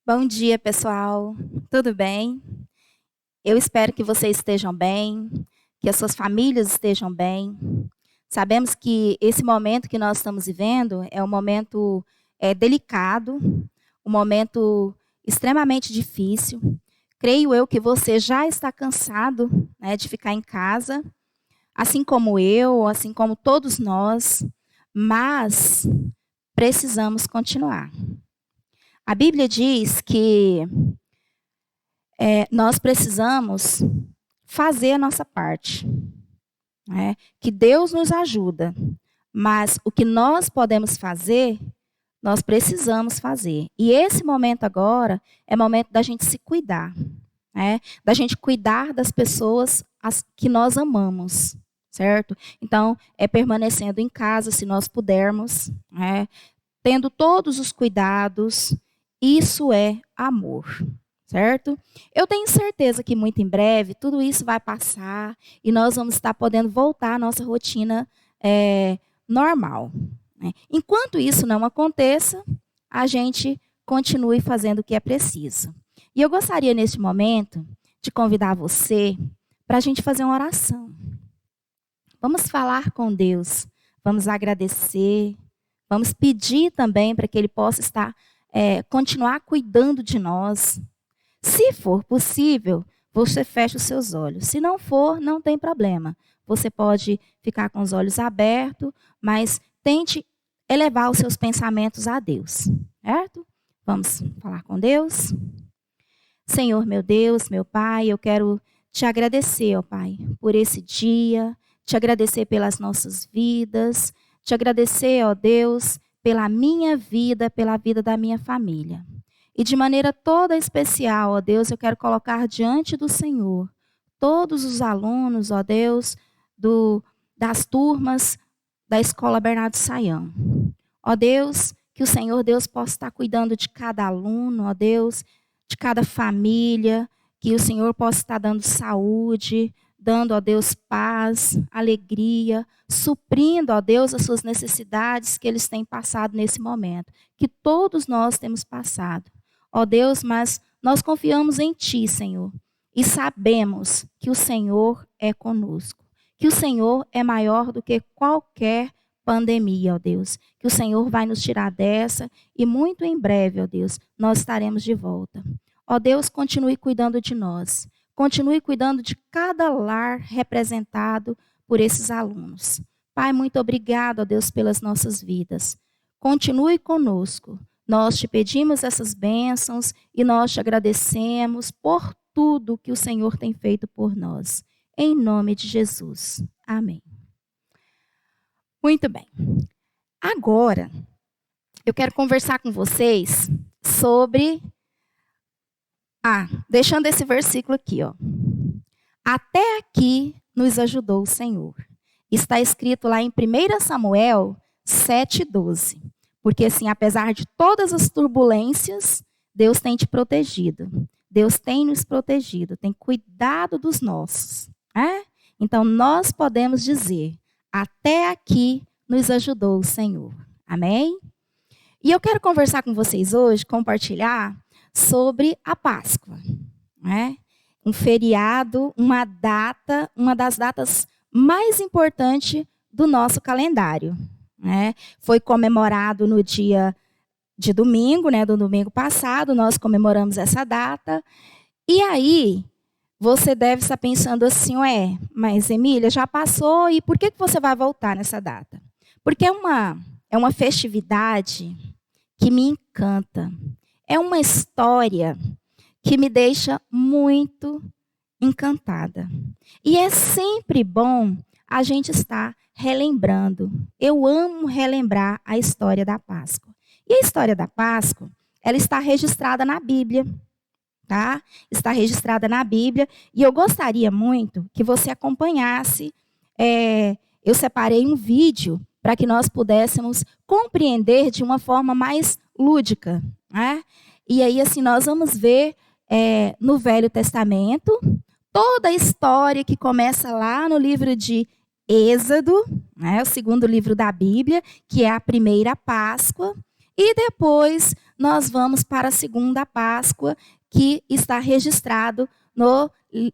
Bom dia, pessoal. Tudo bem? Eu espero que vocês estejam bem, que as suas famílias estejam bem. Sabemos que esse momento que nós estamos vivendo é um momento delicado, um momento extremamente difícil. Creio eu que você já está cansado, né, de ficar em casa, assim como eu, assim como todos nós, mas precisamos continuar. A Bíblia diz que nós precisamos fazer a nossa parte, né? Que Deus nos ajuda, mas o que nós podemos fazer, nós precisamos fazer. E esse momento agora é momento da gente se cuidar, né? Da gente cuidar das pessoas que nós amamos, certo? Então, é permanecendo em casa, se nós pudermos, né? Tendo todos os cuidados, isso é amor. Certo? Eu tenho certeza que muito em breve tudo isso vai passar e nós vamos estar podendo voltar à nossa rotina normal, né? Enquanto isso não aconteça, a gente continue fazendo o que é preciso. E eu gostaria, neste momento, de convidar você para a gente fazer uma oração. Vamos falar com Deus, vamos agradecer, vamos pedir também para que Ele possa continuar cuidando de nós. Se for possível, você fecha os seus olhos. Se não for, não tem problema. Você pode ficar com os olhos abertos, mas tente elevar os seus pensamentos a Deus, certo? Vamos falar com Deus? Senhor, meu Deus, meu Pai, eu quero te agradecer, ó Pai, por esse dia, te agradecer pelas nossas vidas, te agradecer, ó Deus, pela minha vida, pela vida da minha família. E de maneira toda especial, ó Deus, eu quero colocar diante do Senhor todos os alunos, ó Deus, das turmas da Escola Bernardo Saião. Ó Deus, que o Senhor Deus possa estar cuidando de cada aluno, ó Deus, de cada família, que o Senhor possa estar dando saúde, dando, ó Deus, paz, alegria, suprindo, ó Deus, as suas necessidades que eles têm passado nesse momento, que todos nós temos passado. Ó Deus, mas nós confiamos em Ti, Senhor, e sabemos que o Senhor é conosco, que o Senhor é maior do que qualquer pandemia, ó Deus, que o Senhor vai nos tirar dessa e muito em breve, ó Deus, nós estaremos de volta. Ó Deus, continue cuidando de nós, continue cuidando de cada lar representado por esses alunos. Pai, muito obrigado, ó Deus, pelas nossas vidas. Continue conosco. Nós te pedimos essas bênçãos e nós te agradecemos por tudo que o Senhor tem feito por nós. Em nome de Jesus. Amém. Muito bem. Agora, eu quero conversar com vocês sobre... deixando esse versículo aqui, ó. Até aqui nos ajudou o Senhor. Está escrito lá em 1 Samuel 7,12. Porque assim, apesar de todas as turbulências, Deus tem te protegido. Deus tem nos protegido, tem cuidado dos nossos. Né? Então, nós podemos dizer, até aqui nos ajudou o Senhor. Amém? E eu quero conversar com vocês hoje, compartilhar sobre a Páscoa. Né? Um feriado, uma das datas mais importantes do nosso calendário. Né? Foi comemorado no dia de domingo, né, do domingo passado, nós comemoramos essa data. E aí, você deve estar pensando assim, mas Emília, já passou, e por que você vai voltar nessa data? Porque é uma festividade que me encanta. É uma história que me deixa muito encantada. E é sempre bom a gente estar relembrando. Eu amo relembrar a história da Páscoa. E a história da Páscoa, ela está registrada na Bíblia, tá? Está registrada na Bíblia. E eu gostaria muito que você acompanhasse. Eu separei um vídeo para que nós pudéssemos compreender de uma forma mais lúdica, né? E aí, assim, nós vamos ver no Velho Testamento toda a história que começa lá no livro de Êxodo, né, o segundo livro da Bíblia, que é a primeira Páscoa. E depois nós vamos para a segunda Páscoa, que está registrado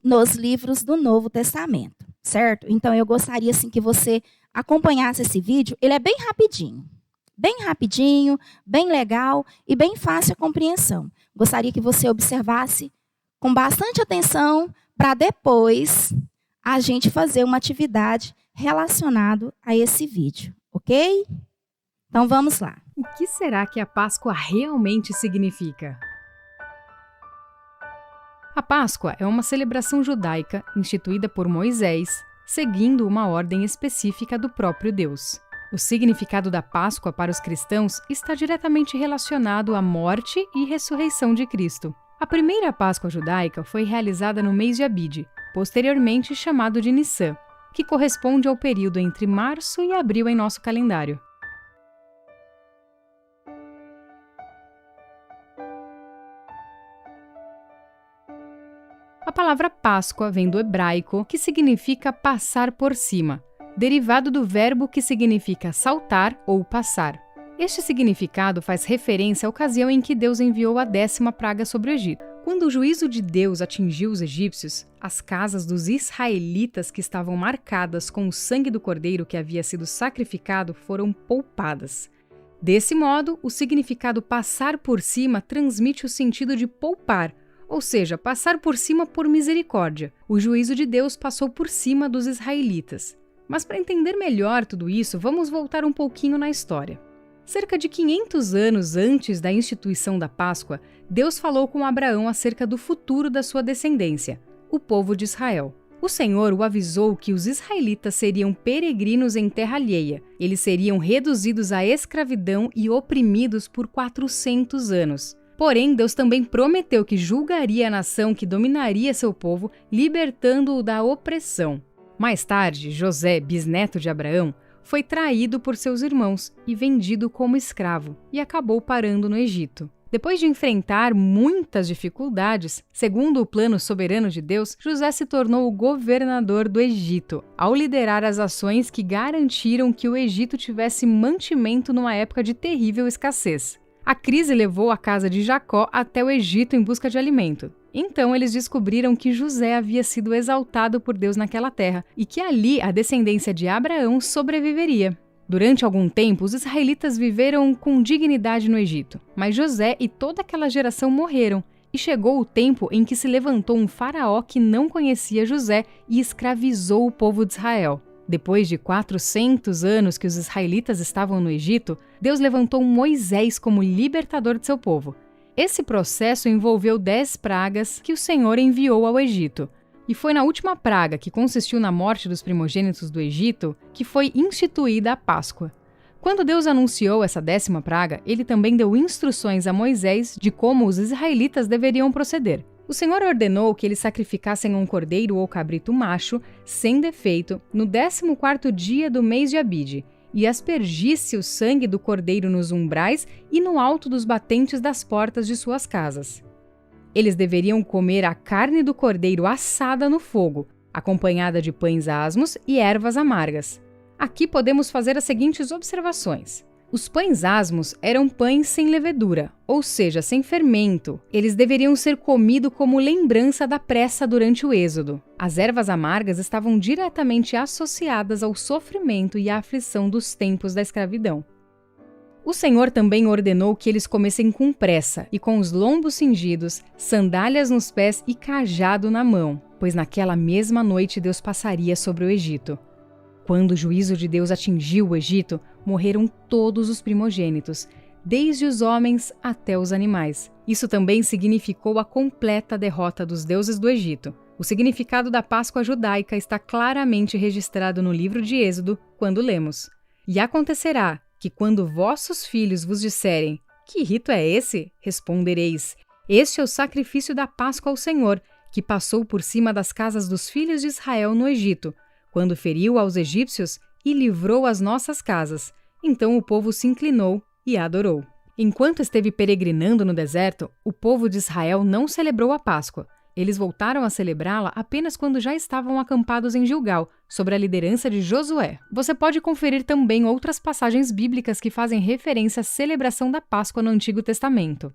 nos livros do Novo Testamento, certo? Então eu gostaria assim que você acompanhasse esse vídeo. Ele é bem rapidinho, bem legal e bem fácil a compreensão. Gostaria que você observasse com bastante atenção para depois a gente fazer uma atividade relacionada a esse vídeo, ok? Então vamos lá. O que será que a Páscoa realmente significa? A Páscoa é uma celebração judaica instituída por Moisés, seguindo uma ordem específica do próprio Deus. O significado da Páscoa para os cristãos está diretamente relacionado à morte e ressurreição de Cristo. A primeira Páscoa judaica foi realizada no mês de Abide, posteriormente chamado de Nissan, que corresponde ao período entre março e abril em nosso calendário. A palavra Páscoa vem do hebraico, que significa passar por cima, derivado do verbo que significa saltar ou passar. Este significado faz referência à ocasião em que Deus enviou a 10ª praga sobre o Egito. Quando o juízo de Deus atingiu os egípcios, as casas dos israelitas que estavam marcadas com o sangue do cordeiro que havia sido sacrificado foram poupadas. Desse modo, o significado passar por cima transmite o sentido de poupar, ou seja, passar por cima por misericórdia. O juízo de Deus passou por cima dos israelitas. Mas para entender melhor tudo isso, vamos voltar um pouquinho na história. Cerca de 500 anos antes da instituição da Páscoa, Deus falou com Abraão acerca do futuro da sua descendência, o povo de Israel. O Senhor o avisou que os israelitas seriam peregrinos em terra alheia. Eles seriam reduzidos à escravidão e oprimidos por 400 anos. Porém, Deus também prometeu que julgaria a nação que dominaria seu povo, libertando-o da opressão. Mais tarde, José, bisneto de Abraão, foi traído por seus irmãos e vendido como escravo, e acabou parando no Egito. Depois de enfrentar muitas dificuldades, segundo o plano soberano de Deus, José se tornou o governador do Egito, ao liderar as ações que garantiram que o Egito tivesse mantimento numa época de terrível escassez. A crise levou a casa de Jacó até o Egito em busca de alimento. Então eles descobriram que José havia sido exaltado por Deus naquela terra e que ali a descendência de Abraão sobreviveria. Durante algum tempo, os israelitas viveram com dignidade no Egito, mas José e toda aquela geração morreram, e chegou o tempo em que se levantou um faraó que não conhecia José e escravizou o povo de Israel. Depois de 400 anos que os israelitas estavam no Egito, Deus levantou Moisés como libertador de seu povo. Esse processo envolveu 10 pragas que o Senhor enviou ao Egito. E foi na última praga, que consistiu na morte dos primogênitos do Egito, que foi instituída a Páscoa. Quando Deus anunciou essa 10ª praga, ele também deu instruções a Moisés de como os israelitas deveriam proceder. O Senhor ordenou que eles sacrificassem um cordeiro ou cabrito macho, sem defeito, no 14º dia do mês de Abide, e aspergisse o sangue do cordeiro nos umbrais e no alto dos batentes das portas de suas casas. Eles deveriam comer a carne do cordeiro assada no fogo, acompanhada de pães asmos e ervas amargas. Aqui podemos fazer as seguintes observações. Os pães asmos eram pães sem levedura, ou seja, sem fermento. Eles deveriam ser comidos como lembrança da pressa durante o êxodo. As ervas amargas estavam diretamente associadas ao sofrimento e à aflição dos tempos da escravidão. O Senhor também ordenou que eles comessem com pressa e com os lombos cingidos, sandálias nos pés e cajado na mão, pois naquela mesma noite Deus passaria sobre o Egito. Quando o juízo de Deus atingiu o Egito, morreram todos os primogênitos, desde os homens até os animais. Isso também significou a completa derrota dos deuses do Egito. O significado da Páscoa judaica está claramente registrado no livro de Êxodo, quando lemos: "E acontecerá que quando vossos filhos vos disserem: que rito é esse? Respondereis: este é o sacrifício da Páscoa ao Senhor, que passou por cima das casas dos filhos de Israel no Egito, quando feriu aos egípcios e livrou as nossas casas. Então o povo se inclinou e adorou." Enquanto esteve peregrinando no deserto, o povo de Israel não celebrou a Páscoa, Eles voltaram a celebrá-la apenas quando já estavam acampados em Gilgal, sob a liderança de Josué. Você pode conferir também outras passagens bíblicas que fazem referência à celebração da Páscoa no Antigo Testamento.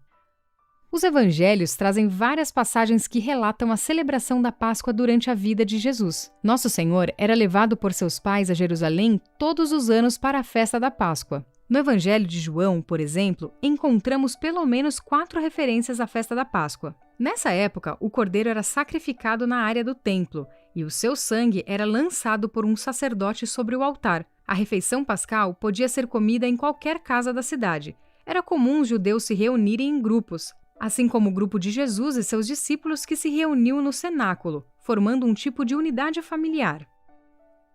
Os evangelhos trazem várias passagens que relatam a celebração da Páscoa durante a vida de Jesus. Nosso Senhor era levado por seus pais a Jerusalém todos os anos para a festa da Páscoa. No Evangelho de João, por exemplo, encontramos pelo menos 4 referências à festa da Páscoa. Nessa época, o cordeiro era sacrificado na área do templo e o seu sangue era lançado por um sacerdote sobre o altar. A refeição pascal podia ser comida em qualquer casa da cidade. Era comum os judeus se reunirem em grupos, assim como o grupo de Jesus e seus discípulos que se reuniu no cenáculo, formando um tipo de unidade familiar.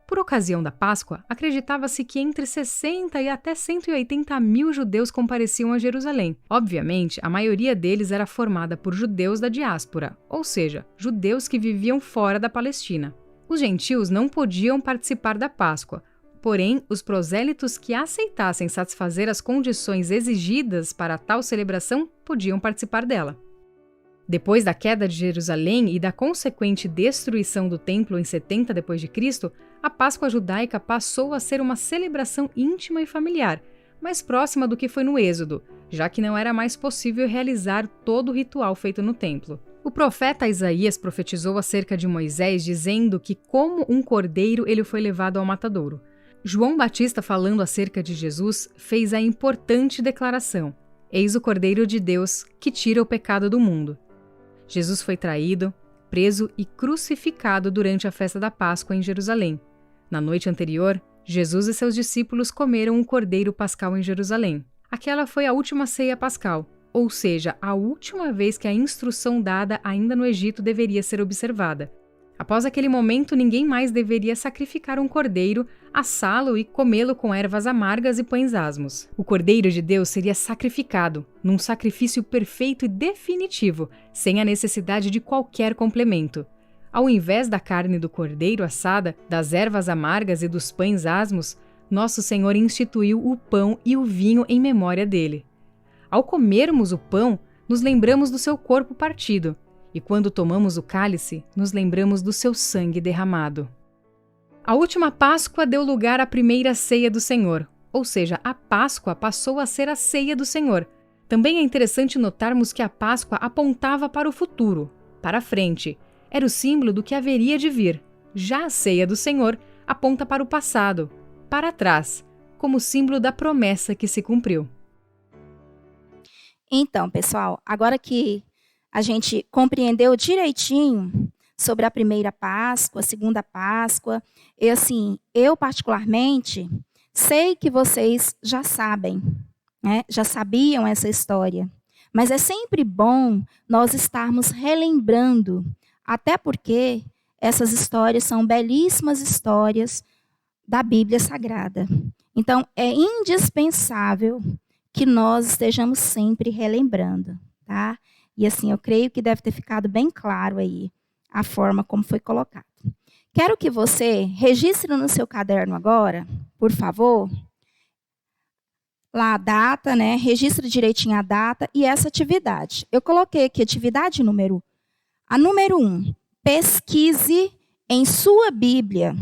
Por ocasião da Páscoa, acreditava-se que entre 60 e até 180 mil judeus compareciam a Jerusalém. Obviamente, a maioria deles era formada por judeus da diáspora, ou seja, judeus que viviam fora da Palestina. Os gentios não podiam participar da Páscoa, porém, os prosélitos que aceitassem satisfazer as condições exigidas para tal celebração podiam participar dela. Depois da queda de Jerusalém e da consequente destruição do templo em 70 d.C., a Páscoa judaica passou a ser uma celebração íntima e familiar, mais próxima do que foi no Êxodo, já que não era mais possível realizar todo o ritual feito no templo. O profeta Isaías profetizou acerca de Moisés, dizendo que, como um cordeiro, ele foi levado ao matadouro. João Batista, falando acerca de Jesus, fez a importante declaração: "Eis o Cordeiro de Deus, que tira o pecado do mundo." Jesus foi traído, preso e crucificado durante a festa da Páscoa em Jerusalém. Na noite anterior, Jesus e seus discípulos comeram um cordeiro pascal em Jerusalém. Aquela foi a última ceia pascal, ou seja, a última vez que a instrução dada ainda no Egito deveria ser observada. Após aquele momento, ninguém mais deveria sacrificar um cordeiro, assá-lo e comê-lo com ervas amargas e pães asmos. O Cordeiro de Deus seria sacrificado, num sacrifício perfeito e definitivo, sem a necessidade de qualquer complemento. Ao invés da carne do cordeiro assada, das ervas amargas e dos pães asmos, nosso Senhor instituiu o pão e o vinho em memória dele. Ao comermos o pão, nos lembramos do seu corpo partido. E quando tomamos o cálice, nos lembramos do seu sangue derramado. A última Páscoa deu lugar à primeira ceia do Senhor, ou seja, a Páscoa passou a ser a ceia do Senhor. Também é interessante notarmos que a Páscoa apontava para o futuro, para a frente. Era o símbolo do que haveria de vir. Já a ceia do Senhor aponta para o passado, para trás, como símbolo da promessa que se cumpriu. Então, pessoal, agora que a gente compreendeu direitinho sobre a primeira Páscoa, a segunda Páscoa, eu particularmente sei que vocês já sabem, né? Já sabiam essa história, mas é sempre bom nós estarmos relembrando, até porque essas histórias são belíssimas histórias da Bíblia Sagrada. Então, é indispensável que nós estejamos sempre relembrando, tá? E eu creio que deve ter ficado bem claro aí a forma como foi colocado. Quero que você registre no seu caderno agora, por favor, lá a data, né? Registre direitinho a data e essa atividade. Eu coloquei aqui atividade número 1. Pesquise em sua Bíblia,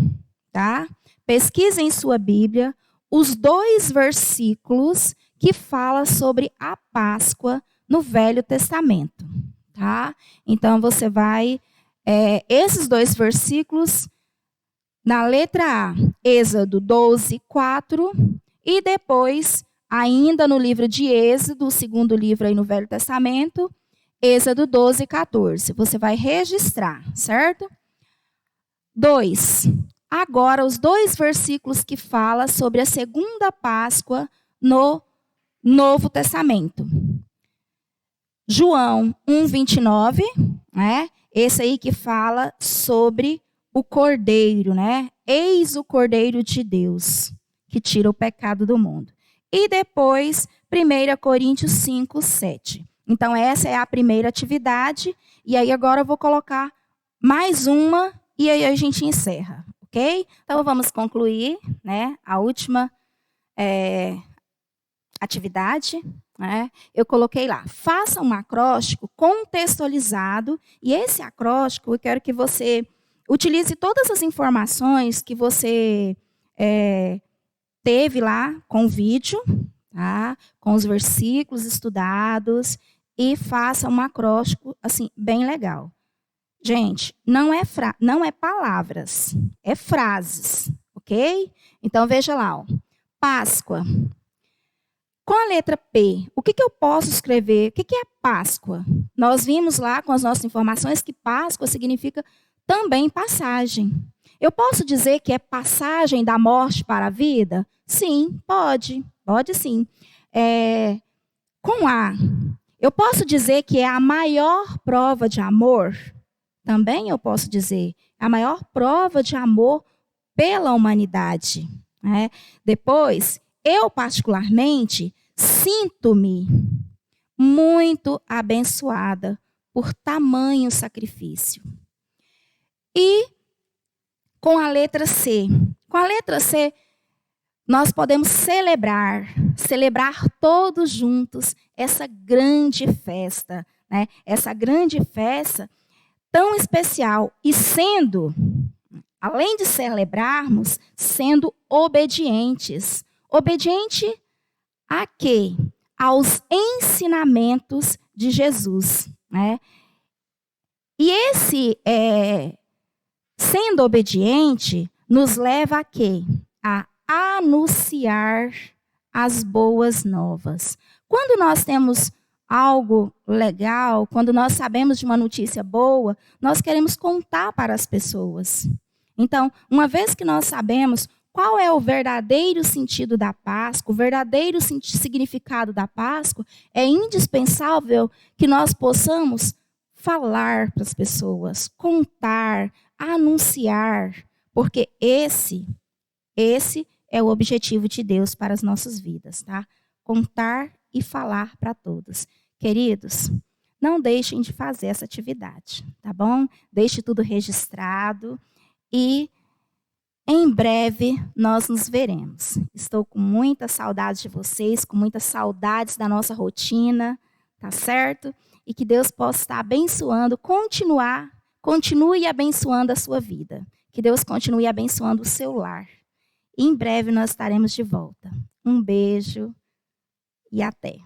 tá? Pesquise em sua Bíblia os 2 versículos que falam sobre a Páscoa no Velho Testamento, tá? Então, você vai, esses 2 versículos, na letra A, Êxodo 12, 4, e depois, ainda no livro de Êxodo, o segundo livro aí no Velho Testamento, Êxodo 12, 14. Você vai registrar, certo? 2. Agora, os 2 versículos que falam sobre a segunda Páscoa no Novo Testamento. João 1, 29, né? Esse aí que fala sobre o Cordeiro, né? Eis o Cordeiro de Deus, que tira o pecado do mundo. E depois, 1 Coríntios 5, 7. Então, essa é a primeira atividade. E aí, agora eu vou colocar mais uma e aí a gente encerra, ok? Então, vamos concluir, né? A última atividade. né? Eu coloquei lá, faça um acróstico contextualizado, e esse acróstico eu quero que você utilize todas as informações que você teve lá com o vídeo, tá? Com os versículos estudados, e faça um acróstico assim bem legal. Gente, não é palavras, é frases, ok? Então veja lá, ó. Páscoa. Com a letra P, o que eu posso escrever? O que é Páscoa? Nós vimos lá com as nossas informações que Páscoa significa também passagem. Eu posso dizer que é passagem da morte para a vida? Sim, pode sim. Com A, eu posso dizer que é a maior prova de amor? Também eu posso dizer, a maior prova de amor pela humanidade, né? Depois, eu particularmente sinto-me muito abençoada por tamanho sacrifício. E com a letra C. Com a letra C, nós podemos celebrar todos juntos essa grande festa, né? Essa grande festa tão especial e sendo, além de celebrarmos, sendo obedientes. Obediente a quê? Aos ensinamentos de Jesus, né? E esse sendo obediente nos leva a quê? A anunciar as boas novas. Quando nós temos algo legal, quando nós sabemos de uma notícia boa, nós queremos contar para as pessoas. Então, uma vez que nós sabemos qual é o verdadeiro sentido da Páscoa, o verdadeiro significado da Páscoa, é indispensável que nós possamos falar para as pessoas, contar, anunciar, porque esse é o objetivo de Deus para as nossas vidas, tá? Contar e falar para todos. Queridos, não deixem de fazer essa atividade, tá bom? Deixe tudo registrado e em breve nós nos veremos. Estou com muita saudade de vocês, com muitas saudades da nossa rotina, tá certo? E que Deus possa estar abençoando, continue abençoando a sua vida. Que Deus continue abençoando o seu lar. E em breve nós estaremos de volta. Um beijo e até.